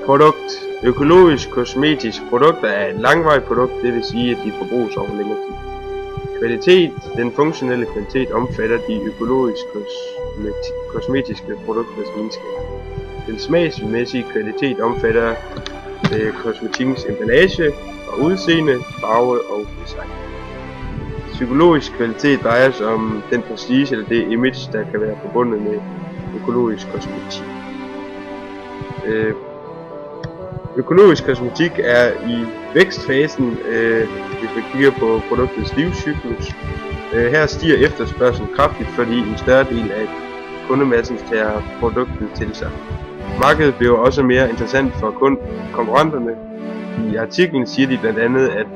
Produkt. Økologisk kosmetiske produkter er et langvarigt produkt, det vil sige, at de forbruges over længere tid. Kvalitet. Den funktionelle kvalitet omfatter de økologiske kosmetiske produkters egenskaber. Den smagsmæssige kvalitet omfatter kosmetikkens emballage og udseende, farve og design. Psykologisk kvalitet drejer sig om den prestige eller det image, der kan være forbundet med økologisk kosmetik. Økologisk kosmetik er i vækstfasen, hvis man kigger på produktets livscyklus. Her stiger efterspørgselen kraftigt, fordi en større del af kundemassen tager produktet til sig. Markedet bliver også mere interessant for konkurrenterne. I artiklen siger de blandt andet, at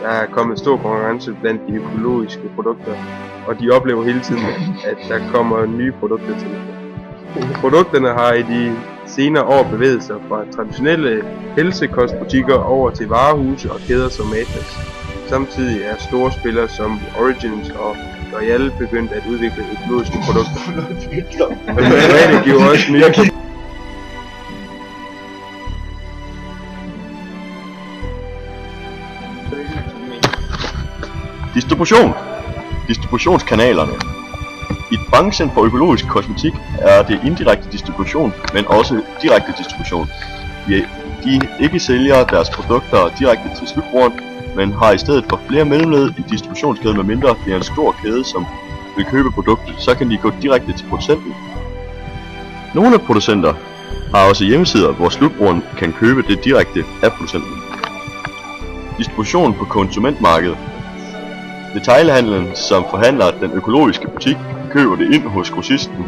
der er kommet stor konkurrence blandt de økologiske produkter, og de oplever hele tiden, at der kommer nye produkter til. Produkterne har i de senere år bevæget sig fra traditionelle helsekostbutikker over til varehuse og kæder som Matas. Samtidig er store spillere som Origins og L'Oréal begyndt at udvikle økologiske produkter. Og de private giver også nye. Distributionskanalerne. I branchen for økologisk kosmetik er det indirekte distribution, men også direkte distribution. De ikke sælger deres produkter direkte til slutbrugeren, men har i stedet for flere mellemled i distributionskæden, med mindre det er en stor kæde, som vil købe produktet, så kan de gå direkte til producenten. Nogle producenter har også hjemmesider, hvor slutbrugeren kan købe det direkte af producenten. Distribution på konsumentmarkedet. Detailhandlen, som forhandler den økologiske butik, køber det ind hos grossisten,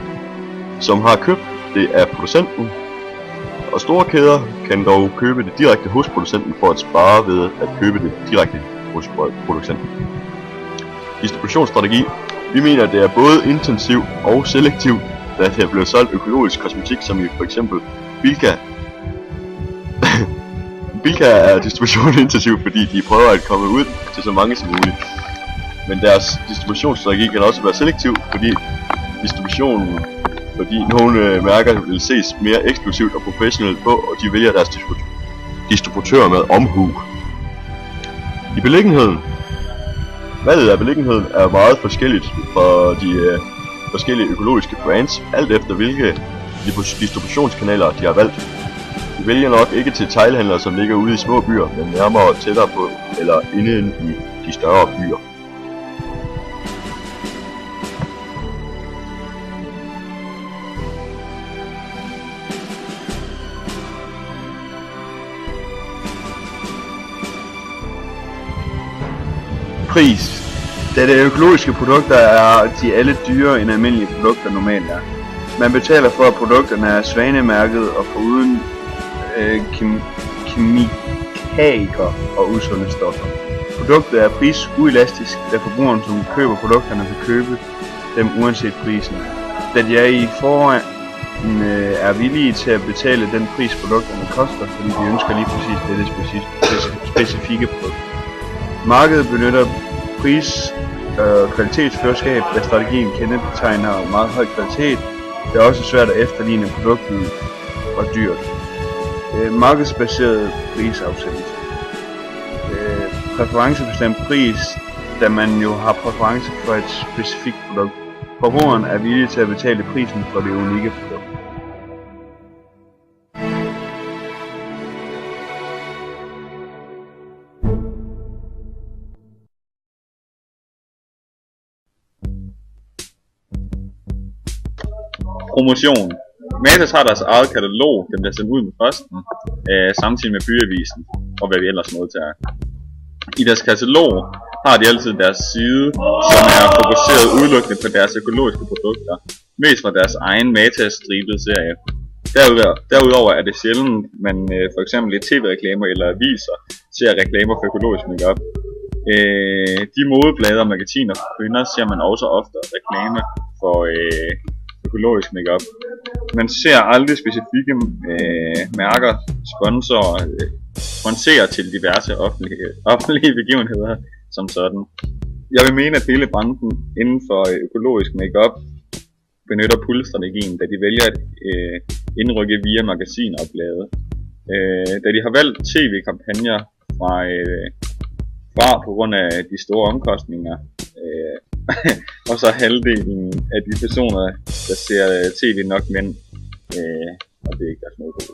som har købt det af producenten, og store kæder kan dog købe det direkte hos producenten for at spare ved at købe det direkte hos producenten. Distributionsstrategi. Vi mener, det er både intensiv og selektiv, da der bliver solgt økologisk kosmetik, som i for eksempel Bilka. Bilka er distribution intensiv, fordi de prøver at komme ud til så mange som muligt. Men deres distributionsstrategi kan også være selektiv, fordi nogle mærker vil ses mere eksklusivt og professionelt på, og de vælger deres distributører med omhu. I beliggenheden. Valget af beliggenheden er meget forskelligt for de forskellige økologiske brands, alt efter hvilke distributionskanaler de har valgt. De vælger nok ikke til detailhandlere, som ligger ude i små byer, men nærmere tættere på eller inde i de større byer. Pris. Da det økologiske produkter er de alle dyrere end almindelige produkter normalt er. Man betaler for, at produkterne er svanemærket og foruden kemikalier og usunde stoffer. Produktet er prisuelastisk, da forbrugeren, som køber produkterne, vil købe dem uanset prisen. Da de er i forvejen er villige til at betale den pris, produkterne koster, fordi de ønsker lige præcis dette specifikke produkt. Markedet benytter pris- og kvalitetsførskab, da strategien kendetegner meget høj kvalitet. Det er også svært at efterligne produktet og dyrt. Markedsbaseret prisafsættelse. Præferencebestemt pris, da man jo har præference for et specifikt produkt. Forbrugeren er villig til at betale prisen for det unikke produkt. Promotion. Matas har deres eget katalog, den bliver sendt ud med posten, samtidig med byavisen og hvad vi ellers modtager. I deres katalog har de altid deres side, som er fokuseret udelukkende på deres økologiske produkter, mest fra deres egen Matas-stribede serie. Derudover er det sjældent, man for eksempel i tv-reklamer eller aviser ser reklamer for økologisk makeup. De modeblade og magasiner for kvinder ser man også ofte reklame for økologisk makeup. Man ser aldrig specifikke mærker, sponsorer til diverse offentlige begivenheder som sådan. Jeg vil mene, at hele branchen inden for økologisk makeup benytter pull-strategien, da de vælger at indrykke via magasiner og blade. Da de har valgt tv-kampagner fra på grund af de store omkostninger, og så halvdelen af de personer, der ser tv nok mænd, og det er ikke deres målgruppe.